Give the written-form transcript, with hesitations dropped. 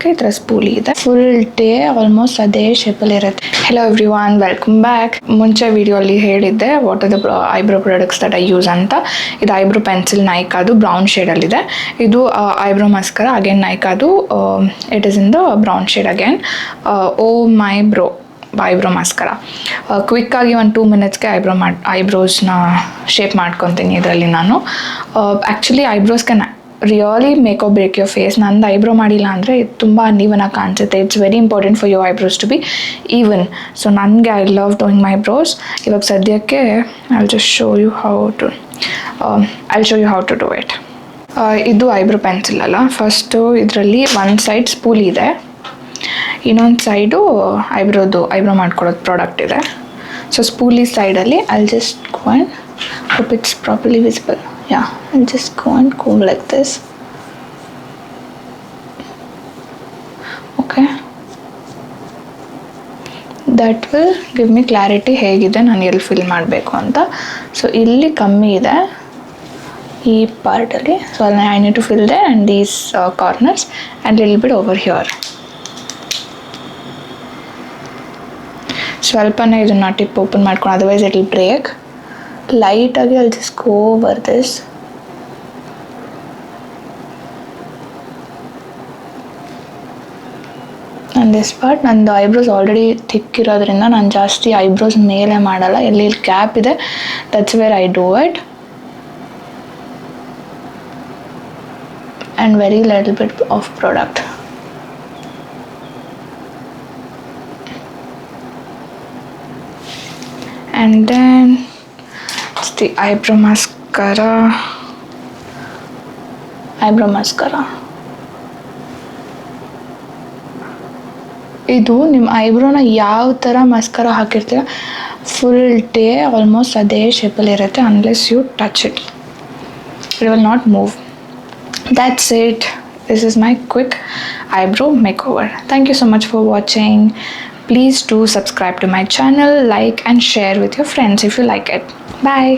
ಮಾಡೋಕ್ಕೆ ಈ ಥರ ಸ್ಪೂಲಿ ಇದೆ. ಫುಲ್ ಡೇ ಆಲ್ಮೋಸ್ಟ್ ಅದೇ ಶೇಪಲ್ಲಿ ಇರುತ್ತೆ. Hello everyone, welcome back. ಮುಂಚೆ ವಿಡಿಯೋ ಅಲ್ಲಿ ಹೇಳಿದ್ದೆ what are the eyebrow products that I use ಅಂತ. ಇದು ಐಬ್ರೋ ಪೆನ್ಸಿಲ್ ನೈಕಾದು ಬ್ರೌನ್ ಶೇಡಲ್ಲಿದೆ. ಇದು ಐಬ್ರೋ ಮಸ್ಕರ ಅಗೇನ್ ನೈಕಾದು, it is in the brown shade again. Oh my brow eyebrow mascara. ಕ್ವಿಕ್ಕಾಗಿ ಒಂದು 2 ಮಿನಿಟ್ಸ್ಗೆ ಐಬ್ರೋಸ್ನ ಶೇಪ್ ಮಾಡ್ಕೊತೀನಿ ಇದರಲ್ಲಿ ನಾನು. ಆ್ಯಕ್ಚುಲಿ ಐಬ್ರೋಸ್ಗೆ really make or break your face. ನಂದು ಐಬ್ರೋ ಮಾಡಿಲ್ಲ ಅಂದರೆ ಇದು ತುಂಬ ಅನ್ಈವನಾಗಿ ಕಾಣಿಸುತ್ತೆ. It's very important for your eyebrows to be even. So ನನಗೆ I love doing my brows. ಇವಾಗ ಸದ್ಯಕ್ಕೆ I'll just show you how to do it. ಇದು ಐಬ್ರೋ ಪೆನ್ಸಿಲ್ ಅಲ್ಲ. ಫಸ್ಟು ಇದರಲ್ಲಿ ಒಂದು ಸೈಡ್ ಸ್ಪೂಲ್ ಇದೆ, ಇನ್ನೊಂದು ಸೈಡು ಐಬ್ರೋ ಮಾಡ್ಕೊಳ್ಳೋದು ಪ್ರಾಡಕ್ಟ್ ಇದೆ. ಸೊ ಸ್ಪೂಲಿ ಸೈಡಲ್ಲಿ I'll just go and hope it's properly visible. Yeah, I'll just go and comb like this. Okay, that will give me clarity ಹೇಗಿದೆ ನಾನು ಎಲ್ಲಿ ಫಿಲ್ ಮಾಡಬೇಕು ಅಂತ. ಸೊ ಇಲ್ಲಿ ಕಮ್ಮಿ ಇದೆ ಈ ಪಾರ್ಟಲ್ಲಿ, so I need to fill there and these corners and little bit over here. ಸ್ವಲ್ಪನೇ ಇದನ್ನು ಟಿಪ್ ಓಪನ್ ಮಾಡ್ಕೊಂಡು, ಅದರ್ವೈಸ್ ಇಟ್ ವಿಲ್ ಬ್ರೇಕ್. ಲೈಟಾಗಿ I'll just go over this. And this part, ನಂದು ಐಬ್ರೋಸ್ ಆಲ್ರೆಡಿ ಥಿಕ್ ಇರೋದ್ರಿಂದ ನಾನು ಜಾಸ್ತಿ eyebrows ಮೇಲೆ ಮಾಡಲ್ಲ. ಎಲ್ಲಿ ಗ್ಯಾಪ್ ಇದೆ that's where I do it. And very little bit of product. And then the eyebrow mascara. ಇದು ನಿಮ್ಮ ಐಬ್ರೋನ ಯಾವ ಥರ ಮಸ್ಕರ ಹಾಕಿರ್ತೀರ ಫುಲ್ ಡೇ ಆಲ್ಮೋಸ್ಟ್ ಅದೇ ಶೇಪಲ್ಲಿ ಇರುತ್ತೆ, unless you touch it will not move. That's it. This is my quick eyebrow makeover. Thank you so much for watching. Please do subscribe to my channel, like and share with your friends if you like it. Bye.